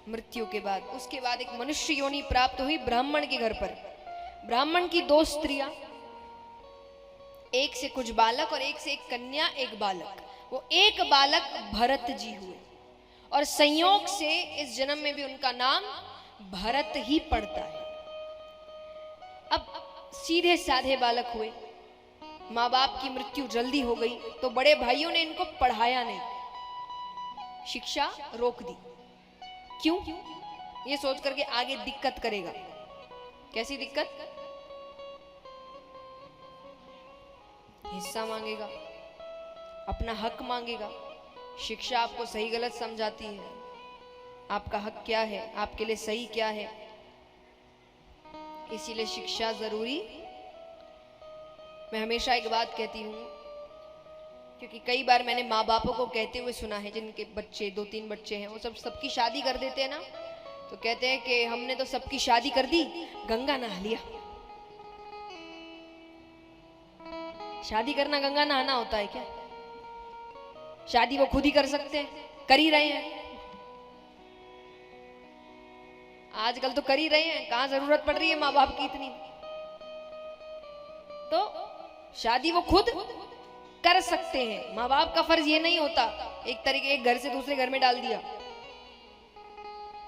मृत्यु के बाद। उसके बाद एक मनुष्य योनि प्राप्त हुई ब्राह्मण के घर पर। ब्राह्मण की 2 स्त्रियां, एक से कुछ बालक और एक से एक कन्या एक बालक। वो एक बालक भरत जी हुए और संयोग से इस जन्म में भी उनका नाम भरत ही पड़ता है। अब सीधे साधे बालक हुए, माँ बाप की मृत्यु जल्दी हो गई तो बड़े भाइयों ने इनको पढ़ाया नहीं, शिक्षा रोक दी। क्यों? ये सोच करके आगे दिक्कत करेगा। कैसी दिक्कत? हिस्सा मांगेगा, अपना हक मांगेगा। शिक्षा आपको सही गलत समझाती है, आपका हक क्या है, आपके लिए सही क्या है। इसीलिए शिक्षा जरूरी। मैं हमेशा एक बात कहती हूँ, क्योंकि कई बार मैंने माँ बापों को कहते हुए सुना है जिनके बच्चे 2-3 बच्चे हैं, वो सबकी शादी कर देते हैं ना, तो कहते हैं कि हमने तो सबकी शादी कर दी, गंगा नहा लिया। शादी करना गंगा नहाना होता है क्या? शादी वो खुद ही कर सकते हैं, कर ही रहे हैं। आजकल तो कर ही रहे हैं, कहां जरूरत पड़ रही है माँ बाप की इतनी। तो शादी वो खुद कर सकते हैं। माँ बाप का फर्ज ये नहीं होता एक तरीके एक घर से दूसरे घर में डाल दिया।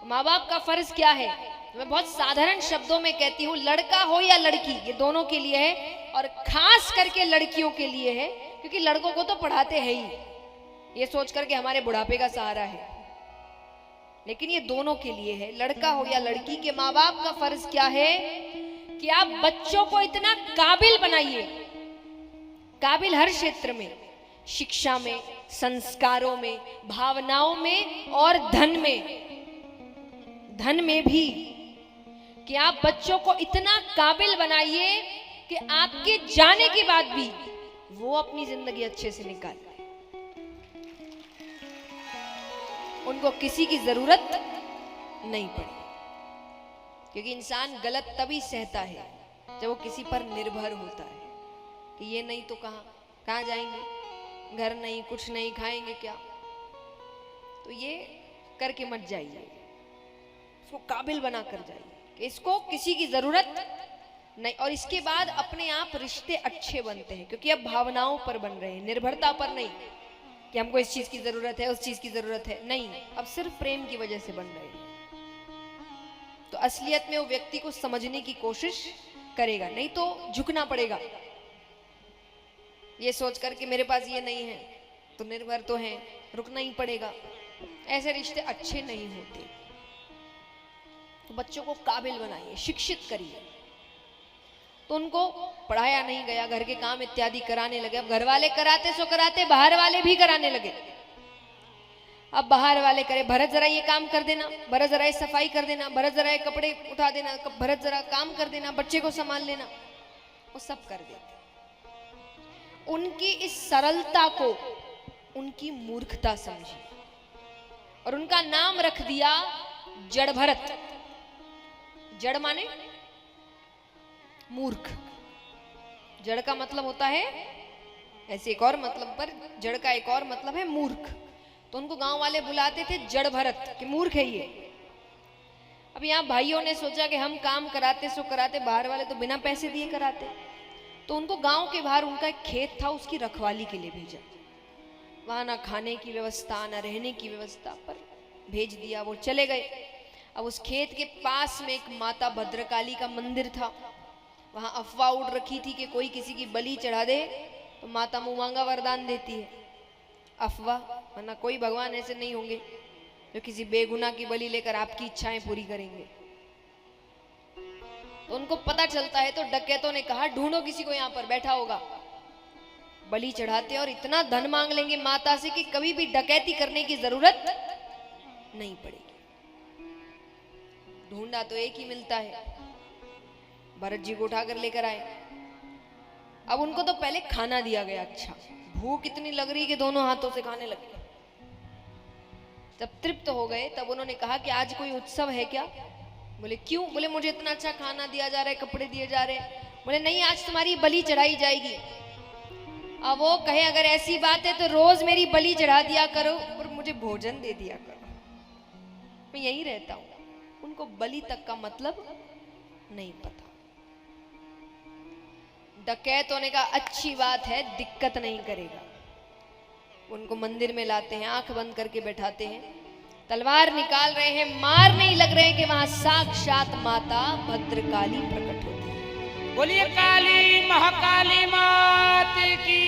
माँ बाप का फर्ज क्या है? मैं बहुत साधारण शब्दों में कहती हूँ, लड़का हो या लड़की, ये दोनों के लिए है, और खास करके लड़कियों के लिए है, क्योंकि लड़कों को तो पढ़ाते हैं ही, ये सोच करके हमारे बुढ़ापे का सहारा है। लेकिन ये दोनों के लिए है, लड़का हो या लड़की के माँ बाप का फर्ज क्या है कि आप बच्चों को इतना काबिल बनाइए, काबिल हर क्षेत्र में, शिक्षा में, संस्कारों में, भावनाओं में और धन में भी, कि आप बच्चों को इतना काबिल बनाइए कि आपके जाने के बाद भी वो अपनी जिंदगी अच्छे से निकाले, उनको किसी की जरूरत नहीं पड़े। क्योंकि इंसान गलत तभी सहता है जब वो किसी पर निर्भर होता है कि ये नहीं तो कहां जाएंगे, घर नहीं, कुछ नहीं, खाएंगे क्या। तो ये करके मत जाइए, इसको काबिल बना कर जाइए कि इसको किसी की जरूरत नहीं। और इसके बाद अपने आप रिश्ते अच्छे बनते हैं, क्योंकि अब भावनाओं पर बन रहे हैं, निर्भरता पर नहीं कि हमको इस चीज की जरूरत है, उस चीज की जरूरत है, नहीं, अब सिर्फ प्रेम की वजह से बन रहे हैं। तो असलियत में वो व्यक्ति को समझने की कोशिश करेगा, नहीं तो झुकना पड़ेगा, ये सोचकर कि मेरे पास ये नहीं है तो निर्भर तो है, रुकना ही पड़ेगा। ऐसे रिश्ते अच्छे नहीं होते। तो बच्चों को काबिल बनाइए, शिक्षित करिए। तो उनको पढ़ाया नहीं गया, घर के काम इत्यादि कराने लगे। अब घर वाले कराते सो कराते, बाहर वाले भी कराने लगे। अब बाहर वाले करे, भरत जरा ये काम कर देना, भरत जरा ये सफाई कर देना, भरत जरा ये कपड़े उठा देना, भरत जरा काम कर देना, बच्चे को संभाल लेना, वो सब कर देते। उनकी इस सरलता को उनकी मूर्खता समझी और उनका नाम रख दिया जड़ भरत। जड़ माने मूर्ख। जड़ का मतलब होता है ऐसे एक और मतलब, पर जड़ का एक और मतलब है मूर्ख। तो उनको गांव वाले बुलाते थे जड़ भरत, कि मूर्ख है ये। अब यहाँ भाइयों ने सोचा कि हम काम कराते सो कराते, बाहर वाले तो बिना पैसे दिए कराते। तो उनको गांव के बाहर उनका एक खेत था, उसकी रखवाली के लिए भेजा। वहां ना खाने की व्यवस्था, ना रहने की व्यवस्था, पर भेज दिया, वो चले गए। अब उस खेत के पास में एक माता भद्रकाली का मंदिर था। वहां अफवाह उड़ रखी थी कि कोई किसी की बलि चढ़ा दे तो माता मुंह मांगा वरदान देती है। अफवाह, वरना कोई भगवान ऐसे नहीं होंगे जो किसी बेगुनाह की बलि लेकर आपकी इच्छाएं पूरी करेंगे। तो उनको पता चलता है, तो डकैतों ने कहा ढूंढो किसी को, यहाँ पर बैठा होगा। बलि चढ़ाते और इतना धन मांग लेंगे माता से कि कभी भी डकैती करने की जरूरत नहीं पड़ेगी। ढूंढा तो एक ही मिलता है, भरत जी को उठाकर लेकर आए। अब उनको तो पहले खाना दिया गया। अच्छा, भूख इतनी लग रही कि दोनों हाथों से खाने लगे। जब तृप्त हो गए तब उन्होंने कहा कि आज कोई उत्सव है क्या? बोले क्यों? बोले मुझे इतना अच्छा खाना दिया जा रहा है, कपड़े दिए जा रहे हैं। बोले नहीं, आज तुम्हारी बलि चढ़ाई जाएगी। अब वो कहे अगर ऐसी बात है तो रोज मेरी बलि चढ़ा दिया करो और मुझे भोजन दे दिया करो। मैं यहीं रहता हूं। उनको बलि तक का मतलब नहीं पता। डकैतों ने कहा अच्छी बात है, दिक्कत नहीं करेगा। उनको मंदिर में लाते हैं, आंख बंद करके बैठाते हैं, तलवार निकाल रहे हैं, मार नहीं लग रहे हैं कि वहां साक्षात माता भद्रकाली प्रकट होती है। बोलिए काली महाकाली मात की।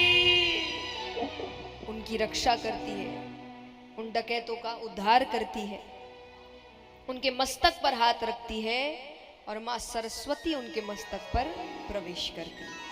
उनकी रक्षा करती है, उन डकैतों का उद्धार करती है, उनके मस्तक पर हाथ रखती है और मां सरस्वती उनके मस्तक पर प्रवेश करती है।